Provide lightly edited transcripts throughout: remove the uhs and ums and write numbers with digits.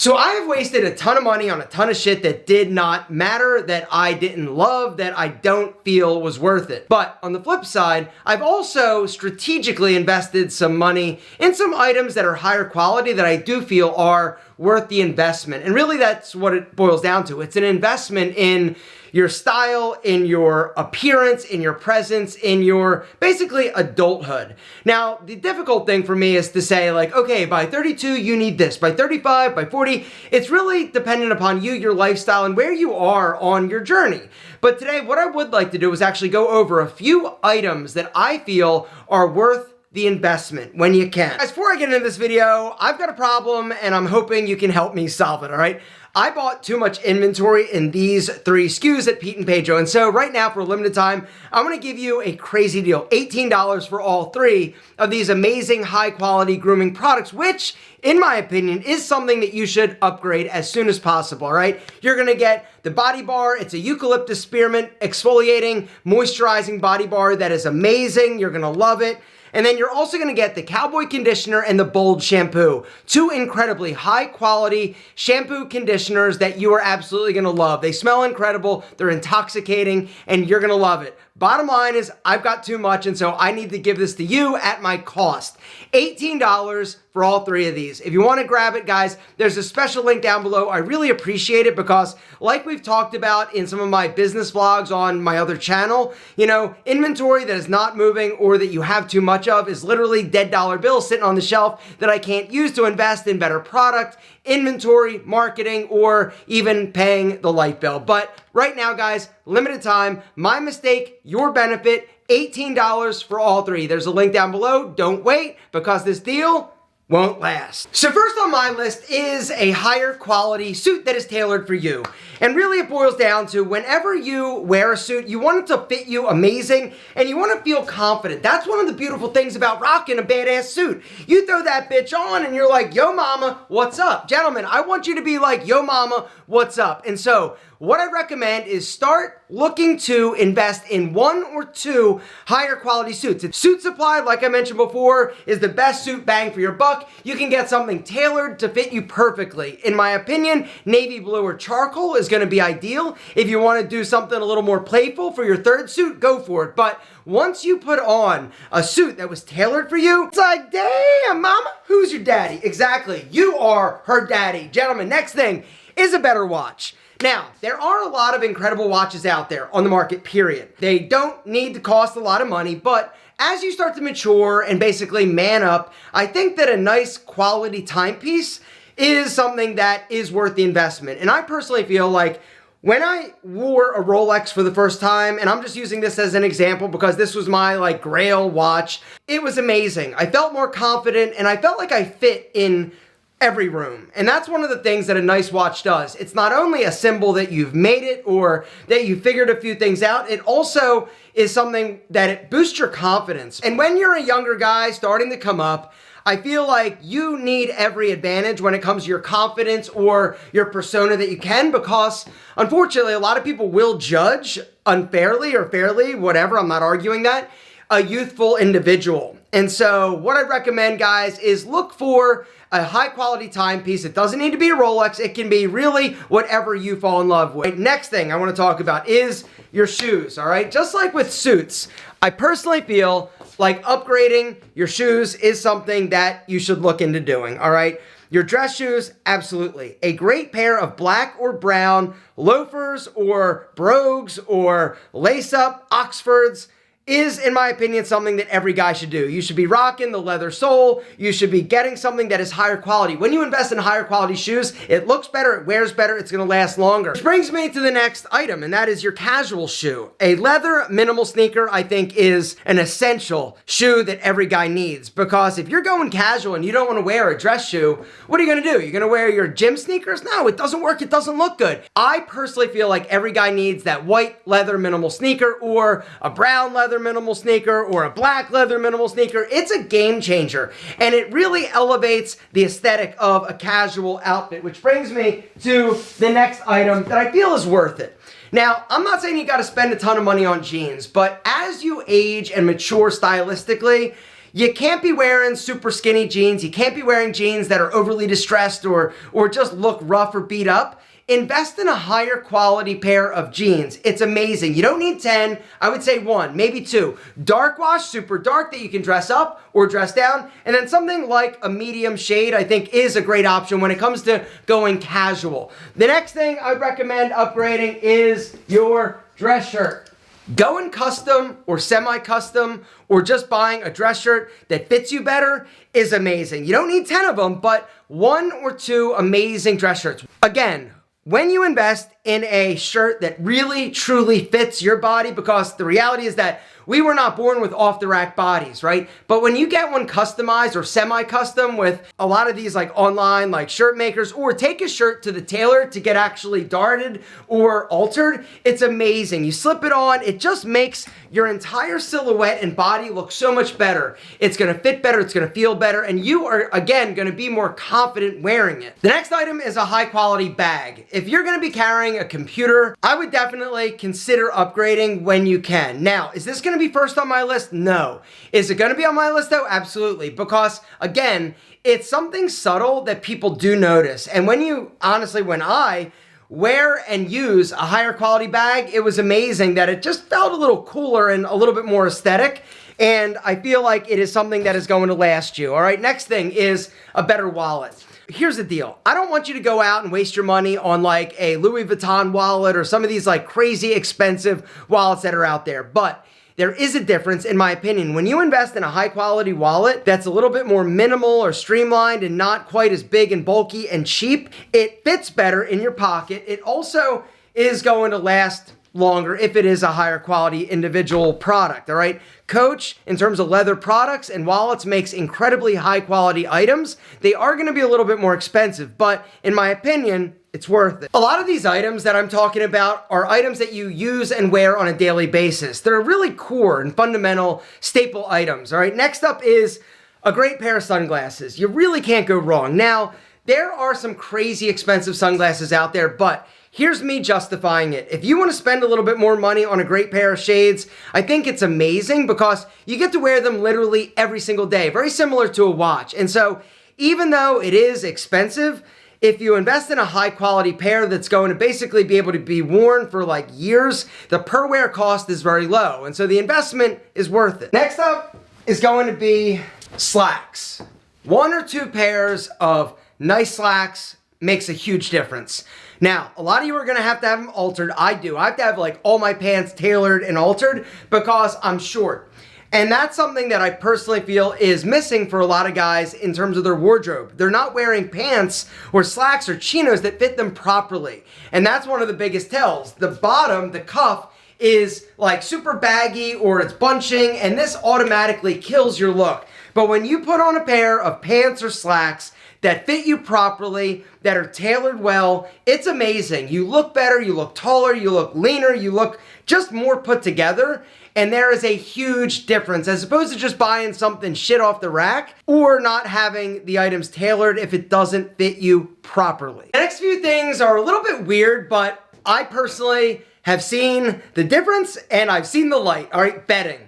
So I have wasted a ton of money on a ton of shit that did not matter, that I didn't love, that I don't feel was worth it. But on the flip side, I've also strategically invested some money in some items that are higher quality that I do feel are worth the investment. And really that's what it boils down to. It's an investment in your style, in your appearance, in your presence, in your basically adulthood. Now, the difficult thing for me is to say like, okay, by 32, you need this. By 35, by 40, it's really dependent upon you, your lifestyle, and where you are on your journey. But today, what I would like to do is actually go over a few items that I feel are worth the investment when you can. Guys, before I get into this video, I've got a problem and I'm hoping you can help me solve it, all right? I bought too much inventory in these 3 SKUs at Pete and Pedro, and so right now for a limited time, I'm gonna give you a crazy deal, $18 for all 3 of these amazing high quality grooming products, which in my opinion is something that you should upgrade as soon as possible, all right? You're gonna get the body bar. It's a eucalyptus spearmint exfoliating, moisturizing body bar that is amazing. You're gonna love it. And then you're also gonna get the Cowboy Conditioner and the Bold Shampoo. 2 incredibly high quality shampoo conditioners that you are absolutely gonna love. They smell incredible, they're intoxicating, and you're gonna love it. Bottom line is, I've got too much, and so I need to give this to you at my cost. $18 for all 3 of these. If you wanna grab it, guys, there's a special link down below. I really appreciate it because, like we've talked about in some of my business vlogs on my other channel, you know, inventory that is not moving or that you have too much of is literally dead dollar bills sitting on the shelf that I can't use to invest in better product, inventory, marketing, or even paying the light bill. But right now, guys, limited time, my mistake, your benefit, $18 for all 3. There's a link down below. Don't wait because this deal won't last. So first on my list is a higher quality suit that is tailored for you. And really it boils down to whenever you wear a suit, you want it to fit you amazing and you want to feel confident. That's one of the beautiful things about rocking a badass suit. You throw that bitch on and you're like, yo mama, what's up? Gentlemen, I want you to be like, yo mama, what's up? And so what I recommend is start looking to invest in 1 or 2 higher quality suits. Suit Supply, like I mentioned before, is the best suit bang for your buck. You can get something tailored to fit you perfectly. In my opinion, navy blue or charcoal is gonna be ideal. If you wanna do something a little more playful for your 3rd suit, go for it. But once you put on a suit that was tailored for you, it's like, damn, mama, who's your daddy? Exactly, you are her daddy. Gentlemen, next thing is a better watch. Now, there are a lot of incredible watches out there on the market, period. They don't need to cost a lot of money, but as you start to mature and basically man up, I think that a nice quality timepiece is something that is worth the investment. And I personally feel like when I wore a Rolex for the first time, and I'm just using this as an example because this was my like grail watch, it was amazing. I felt more confident and I felt like I fit in every room. And that's one of the things that a nice watch does. It's not only a symbol that you've made it or that you figured a few things out, it also is something that it boosts your confidence. And when you're a younger guy starting to come up, I feel like you need every advantage when it comes to your confidence or your persona that you can, because unfortunately a lot of people will judge unfairly or fairly, whatever, I'm not arguing that, a youthful individual. And so what I recommend, guys, is look for a high quality timepiece. It doesn't need to be a Rolex. It can be really whatever you fall in love with. Next thing I want to talk about is your shoes, all right? Just like with suits, I personally feel like upgrading your shoes is something that you should look into doing, all right? Your dress shoes, absolutely. A great pair of black or brown loafers or brogues or lace-up Oxfords is, in my opinion, something that every guy should do. You should be rocking the leather sole. You should be getting something that is higher quality. When you invest in higher quality shoes, it looks better, it wears better, it's gonna last longer. Which brings me to the next item, and that is your casual shoe. A leather minimal sneaker, I think, is an essential shoe that every guy needs, because if you're going casual and you don't wanna wear a dress shoe, what are you gonna do? You're gonna wear your gym sneakers? No, it doesn't work, it doesn't look good. I personally feel like every guy needs that white leather minimal sneaker or a brown leather minimal sneaker or a black leather minimal sneaker. It's a game changer and it really elevates the aesthetic of a casual outfit, which brings me to the next item that I feel is worth it. Now, I'm not saying you got to spend a ton of money on jeans, but as you age and mature stylistically, you can't be wearing super skinny jeans. You can't be wearing jeans that are overly distressed or just look rough or beat up. Invest in a higher quality pair of jeans. It's amazing. You don't need 10, I would say 1, maybe 2. Dark wash, super dark, that you can dress up or dress down. And then something like a medium shade, I think, is a great option when it comes to going casual. The next thing I'd recommend upgrading is your dress shirt. Going custom or semi-custom or just buying a dress shirt that fits you better is amazing. You don't need 10 of them, but 1 or 2 amazing dress shirts. Again, when you invest in a shirt that really, truly fits your body, because the reality is that we were not born with off-the-rack bodies, right? But when you get one customized or semi-custom with a lot of these like online like shirt makers, or take a shirt to the tailor to get actually darted or altered, it's amazing. You slip it on, it just makes your entire silhouette and body look so much better. It's gonna fit better, it's gonna feel better, and you are, again, gonna be more confident wearing it. The next item is a high-quality bag. If you're gonna be carrying a computer, I would definitely consider upgrading when you can. Now, is this gonna be first on my list? No. Is it gonna be on my list though? Absolutely, because again, it's something subtle that people do notice. And when I wear and use a higher quality bag, it was amazing that it just felt a little cooler and a little bit more aesthetic. And I feel like it is something that is going to last you. All right, next thing is a better wallet. Here's the deal. I don't want you to go out and waste your money on like a Louis Vuitton wallet or some of these like crazy expensive wallets that are out there. But there is a difference, in my opinion. When you invest in a high quality wallet that's a little bit more minimal or streamlined and not quite as big and bulky and cheap, it fits better in your pocket. It also is going to last longer if it is a higher quality individual product, all right? Coach, in terms of leather products and wallets, makes incredibly high quality items. They are gonna be a little bit more expensive, but in my opinion, it's worth it. A lot of these items that I'm talking about are items that you use and wear on a daily basis. They're really core and fundamental staple items, all right? Next up is a great pair of sunglasses. You really can't go wrong. Now, there are some crazy expensive sunglasses out there, but here's me justifying it. If you want to spend a little bit more money on a great pair of shades, I think it's amazing because you get to wear them literally every single day, very similar to a watch. And so even though it is expensive, if you invest in a high quality pair that's going to basically be able to be worn for like years, the per wear cost is very low. And so the investment is worth it. Next up is going to be slacks. 1 or 2 pairs of nice slacks makes a huge difference. Now, a lot of you are gonna have to have them altered. I do. I have to have like all my pants tailored and altered because I'm short. And that's something that I personally feel is missing for a lot of guys in terms of their wardrobe. They're not wearing pants or slacks or chinos that fit them properly. And that's one of the biggest tells. The bottom, the cuff, is like super baggy or it's bunching, and this automatically kills your look. But when you put on a pair of pants or slacks that fit you properly, that are tailored well, it's amazing. You look better, you look taller, you look leaner, you look just more put together. And there is a huge difference as opposed to just buying something shit off the rack or not having the items tailored if it doesn't fit you properly. The next few things are a little bit weird, but I personally have seen the difference and I've seen the light. All right, bedding.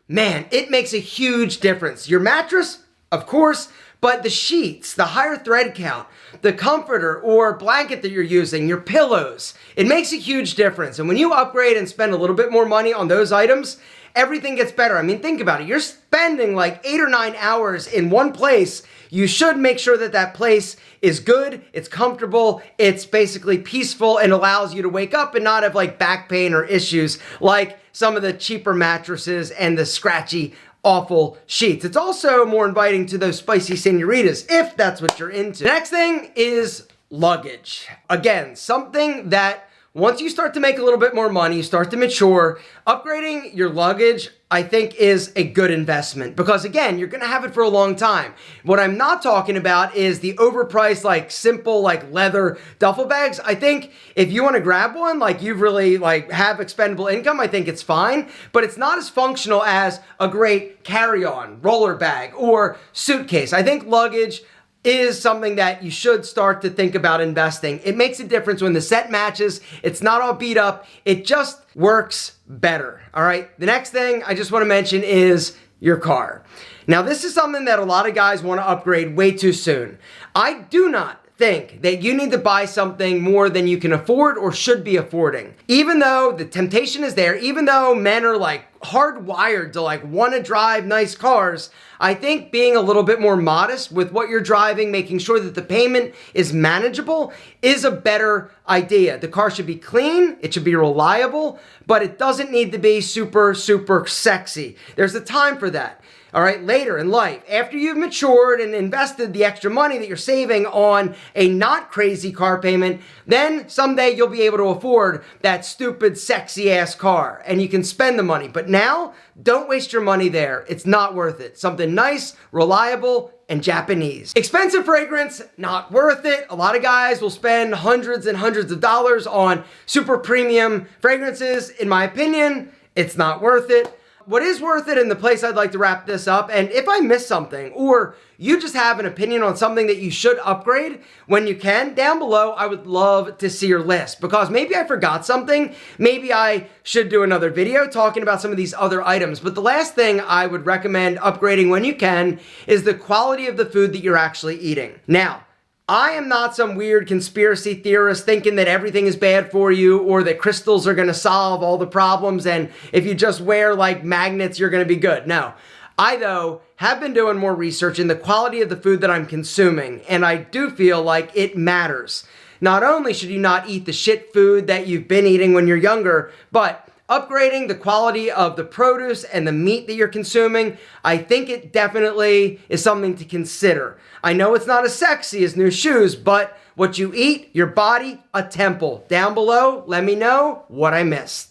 Man, it makes a huge difference. Your mattress, of course, but the sheets, the higher thread count, the comforter or blanket that you're using, your pillows, it makes a huge difference. And when you upgrade and spend a little bit more money on those items, everything gets better. I mean, think about it. You're spending like 8 or 9 hours in one place. You should make sure that that place is good, it's comfortable, it's basically peaceful and allows you to wake up and not have like back pain or issues like some of the cheaper mattresses and the scratchy awful sheets. It's also more inviting to those spicy senoritas if that's what you're into. The next thing is luggage. Again, something that once you start to make a little bit more money, you start to mature, upgrading your luggage, I think, is a good investment because again, you're gonna have it for a long time. What I'm not talking about is the overpriced, like simple, like leather duffel bags. I think if you wanna grab one, like you really like have expendable income, I think it's fine, but it's not as functional as a great carry-on, roller bag, or suitcase. I think luggage is something that you should start to think about investing. It makes a difference when the set matches, it's not all beat up, it just works better, all right? The next thing I just wanna mention is your car. Now, this is something that a lot of guys want to upgrade way too soon. I do not think that you need to buy something more than you can afford or should be affording. Even though the temptation is there, even though men are like hardwired to like want to drive nice cars, I think being a little bit more modest with what you're driving, making sure that the payment is manageable, is a better idea. The car should be clean, it should be reliable, but it doesn't need to be super, super sexy. There's a time for that. All right, later in life, after you've matured and invested the extra money that you're saving on a not crazy car payment, then someday you'll be able to afford that stupid, sexy ass car and you can spend the money. But now, don't waste your money there. It's not worth it. Something nice, reliable, and Japanese. Expensive fragrance, not worth it. A lot of guys will spend hundreds and hundreds of dollars on super premium fragrances. In my opinion, it's not worth it. What is worth it, and the place I'd like to wrap this up, and if I miss something, or you just have an opinion on something that you should upgrade when you can, down below, I would love to see your list, because maybe I forgot something, maybe I should do another video talking about some of these other items, but the last thing I would recommend upgrading when you can is the quality of the food that you're actually eating. Now, I am not some weird conspiracy theorist thinking that everything is bad for you or that crystals are going to solve all the problems and if you just wear like magnets, you're going to be good. No. I, though, have been doing more research in the quality of the food that I'm consuming, and I do feel like it matters. Not only should you not eat the shit food that you've been eating when you're younger, but upgrading the quality of the produce and the meat that you're consuming, I think it definitely is something to consider. I know it's not as sexy as new shoes, but what you eat, your body, a temple. Down below, let me know what I missed.